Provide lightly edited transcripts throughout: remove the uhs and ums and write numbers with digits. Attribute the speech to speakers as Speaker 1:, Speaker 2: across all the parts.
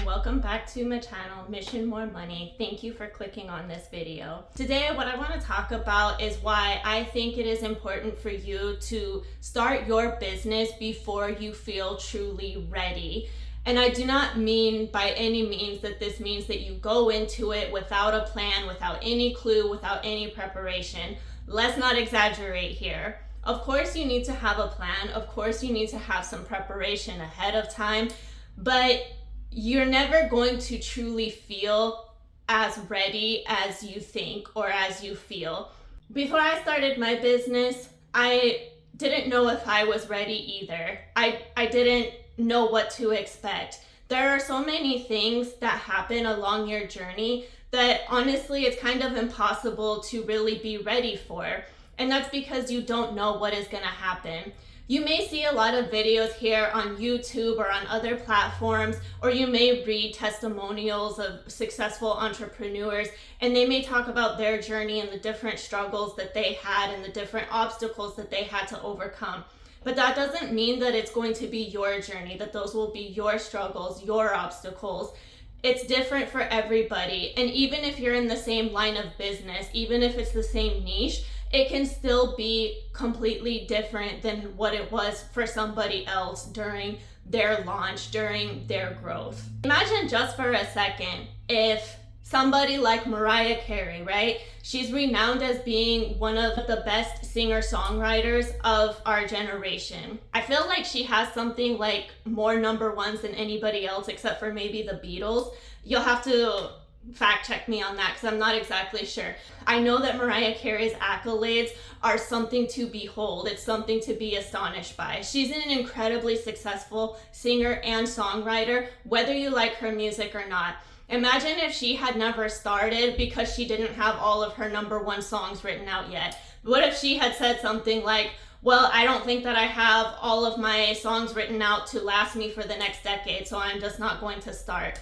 Speaker 1: welcome back to my channel, Mission More Money. Thank you for clicking on this video. Today, what I want to talk about is why I think it is important for you to start your business before you feel truly ready. And I do not mean by any means that this means that you go into it without a plan, without any clue, without any preparation. Let's not exaggerate here. Of course, you need to have a plan. Of course, you need to have some preparation ahead of time, but you're never going to truly feel as ready as you think or as you feel. Before I started my business, I didn't know if I was ready either. I didn't know what to expect. There are so many things that happen along your journey that honestly it's kind of impossible to really be ready for. And that's because you don't know what is going to happen. You may see a lot of videos here on YouTube or on other platforms, or you may read testimonials of successful entrepreneurs, and they may talk about their journey and the different struggles that they had and the different obstacles that they had to overcome. But that doesn't mean that it's going to be your journey, that those will be your struggles, your obstacles. It's different for everybody. And even if you're in the same line of business, even if it's the same niche, it can still be completely different than what it was for somebody else during their launch, during their growth. Imagine just for a second if somebody like Mariah Carey, right? She's renowned as being one of the best singer-songwriters of our generation. I feel like she has something like more number ones than anybody else except for maybe the Beatles. You'll have to fact check me on that because I'm not exactly sure. I know that Mariah Carey's accolades are something to behold. It's something to be astonished by. She's an incredibly successful singer and songwriter, whether you like her music or not. Imagine if she had never started because she didn't have all of her number one songs written out yet. What if she had said something like, well, I don't think that I have all of my songs written out to last me for the next decade, so I'm just not going to start.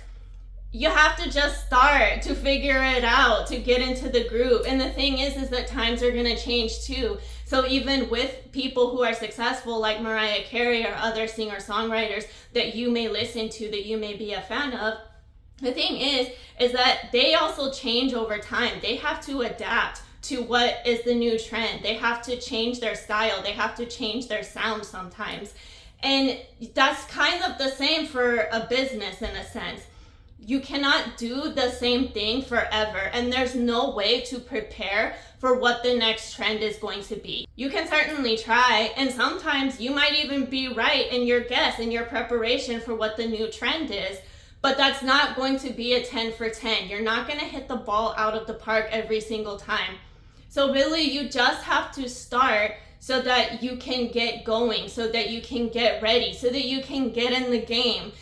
Speaker 1: You have to just start to figure it out, to get into the groove. And the thing is that times are going to change too. So even with people who are successful like Mariah Carey or other singer-songwriters that you may listen to, that you may be a fan of, the thing is that they also change over time. They have to adapt to what is the new trend. They have to change their style. They have to change their sound sometimes. And that's kind of the same for a business in a sense. You cannot do the same thing forever, and there's no way to prepare for what the next trend is going to be. You can certainly try, and sometimes you might even be right in your guess, in your preparation for what the new trend is, but that's not going to be a 10 for 10. You're not going to hit the ball out of the park every single time. So really, you just have to start so that you can get going, so that you can get ready, so that you can get in the game.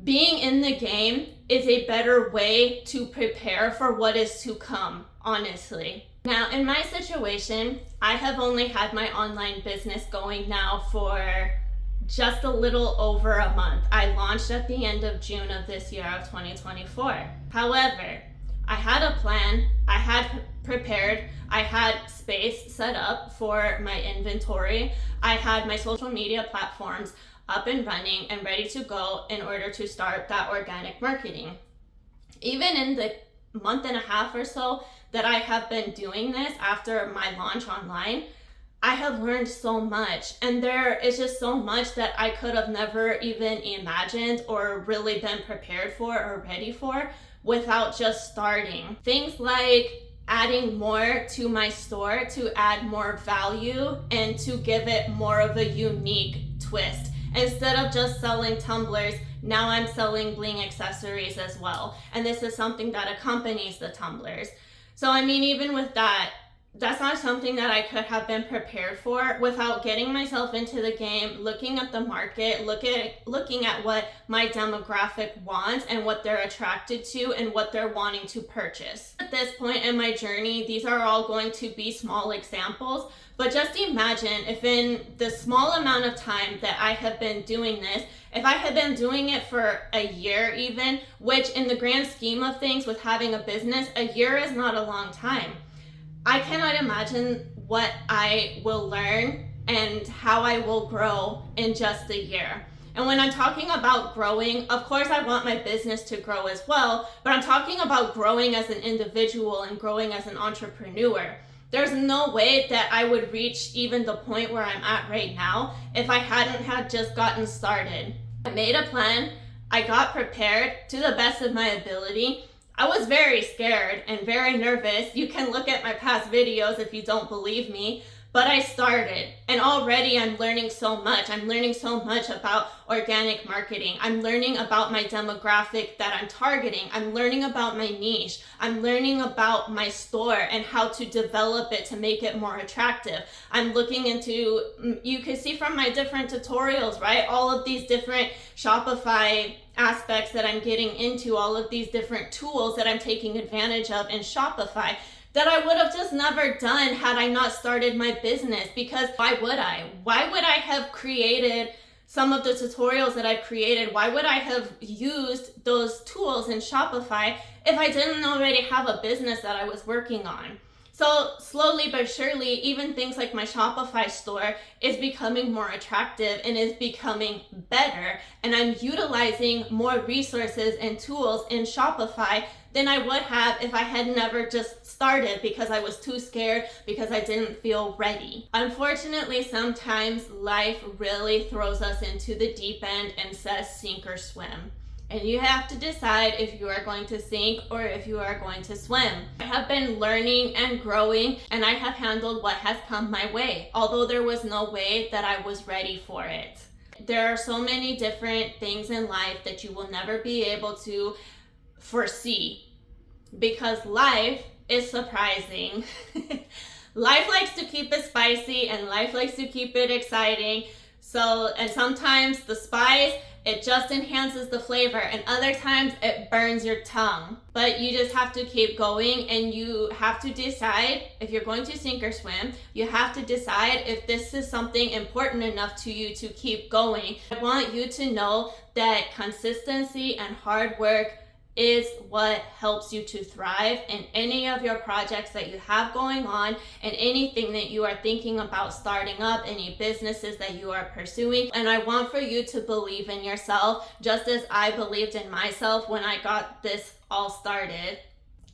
Speaker 1: Being in the game is a better way to prepare for what is to come, honestly. Now, in my situation, I have only had my online business going now for just a little over a month. I launched at the end of June of this year of 2024. However, I had a plan, I had prepared, I had space set up for my inventory, I had my social media platforms up and running and ready to go in order to start that organic marketing. Even in the month and a half or so that I have been doing this after my launch online, I have learned so much, and there is just so much that I could have never even imagined or really been prepared for or ready for without just starting. Things like adding more to my store to add more value and to give it more of a unique twist. Instead of just selling tumblers, now I'm selling bling accessories as well. And this is something that accompanies the tumblers. So I mean, even with that, that's not something that I could have been prepared for without getting myself into the game, looking at the market, looking at what my demographic wants and what they're attracted to and what they're wanting to purchase. At this point in my journey, these are all going to be small examples, but just imagine if in the small amount of time that I have been doing this, if I had been doing it for a year even, which in the grand scheme of things with having a business, a year is not a long time. I cannot imagine what I will learn and how I will grow in just a year. And when I'm talking about growing, of course I want my business to grow as well, but I'm talking about growing as an individual and growing as an entrepreneur. There's no way that I would reach even the point where I'm at right now if I hadn't had just gotten started. I made a plan, I got prepared to the best of my ability. I was very scared and very nervous. You can look at my past videos if you don't believe me. But I started, and already I'm learning so much. I'm learning so much about organic marketing. I'm learning about my demographic that I'm targeting. I'm learning about my niche. I'm learning about my store and how to develop it to make it more attractive. I'm looking into, you can see from my different tutorials, right? All of these different Shopify aspects that I'm getting into, all of these different tools that I'm taking advantage of in Shopify, that I would have just never done had I not started my business. Because why would I? Why would I have created some of the tutorials that I've created? Why would I have used those tools in Shopify if I didn't already have a business that I was working on? So slowly but surely, even things like my Shopify store is becoming more attractive and is becoming better. And I'm utilizing more resources and tools in Shopify than I would have if I had never just started, because I was too scared, because I didn't feel ready. Unfortunately, sometimes life really throws us into the deep end and says sink or swim. And you have to decide if you are going to sink or if you are going to swim. I have been learning and growing, and I have handled what has come my way, although there was no way that I was ready for it. There are so many different things in life that you will never be able to foresee, because life is surprising. Life likes to keep it spicy, and life likes to keep it exciting. So, and sometimes the spice, it just enhances the flavor, and other times it burns your tongue. But you just have to keep going, and you have to decide if you're going to sink or swim. You have to decide if this is something important enough to you to keep going. I want you to know that consistency and hard work is what helps you to thrive in any of your projects that you have going on, and anything that you are thinking about starting up, any businesses that you are pursuing. And I want for you to believe in yourself, just as I believed in myself when I got this all started.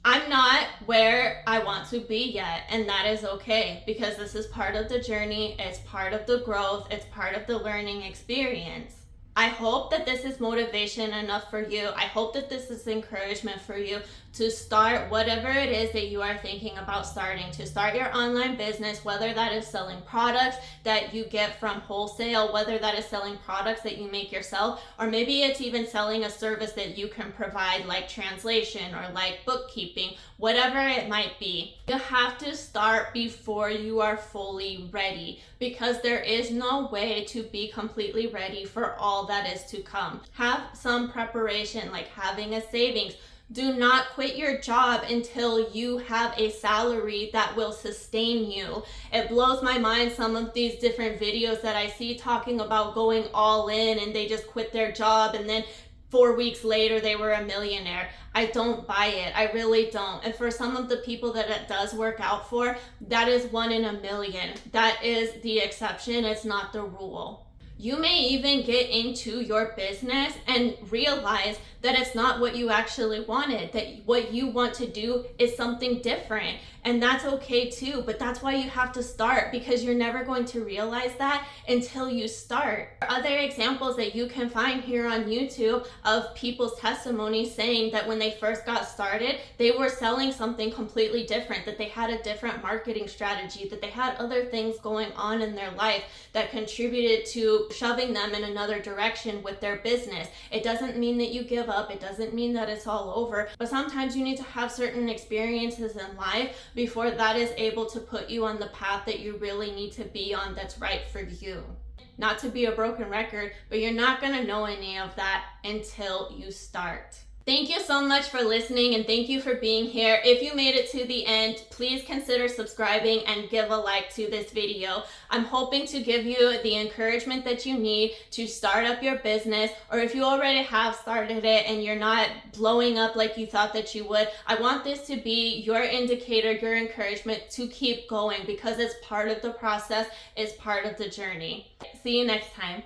Speaker 1: I'm not where I want to be yet, and that is okay, because this is part of the journey, it's part of the growth, it's part of the learning experience. I hope that this is motivation enough for you. I hope that this is encouragement for you to start whatever it is that you are thinking about starting, to start your online business, whether that is selling products that you get from wholesale, whether that is selling products that you make yourself, or maybe it's even selling a service that you can provide, like translation or like bookkeeping, whatever it might be. You have to start before you are fully ready, because there is no way to be completely ready for all that is to come. Have some preparation, like having a savings. Do not quit your job until you have a salary that will sustain you. It blows my mind, some of these different videos that I see talking about going all in, and they just quit their job and then 4 weeks later they were a millionaire. I don't buy it. I really don't. And for some of the people that it does work out for, that is 1 in a million. That is the exception. It's not the rule. You may even get into your business and realize that it's not what you actually wanted, that what you want to do is something different. And that's okay too, but that's why you have to start, because you're never going to realize that until you start. Other examples that you can find here on YouTube of people's testimonies saying that when they first got started, they were selling something completely different, that they had a different marketing strategy, that they had other things going on in their life that contributed to shoving them in another direction with their business. It doesn't mean that you give up. It doesn't mean that it's all over, but sometimes you need to have certain experiences in life before that is able to put you on the path that you really need to be on, that's right for you. Not to be a broken record, but you're not going to know any of that until you start. Thank you so much for listening, and thank you for being here. If you made it to the end, please consider subscribing and give a like to this video. I'm hoping to give you the encouragement that you need to start up your business, or if you already have started it and you're not blowing up like you thought that you would, I want this to be your indicator, your encouragement to keep going, because it's part of the process, it's part of the journey. See you next time.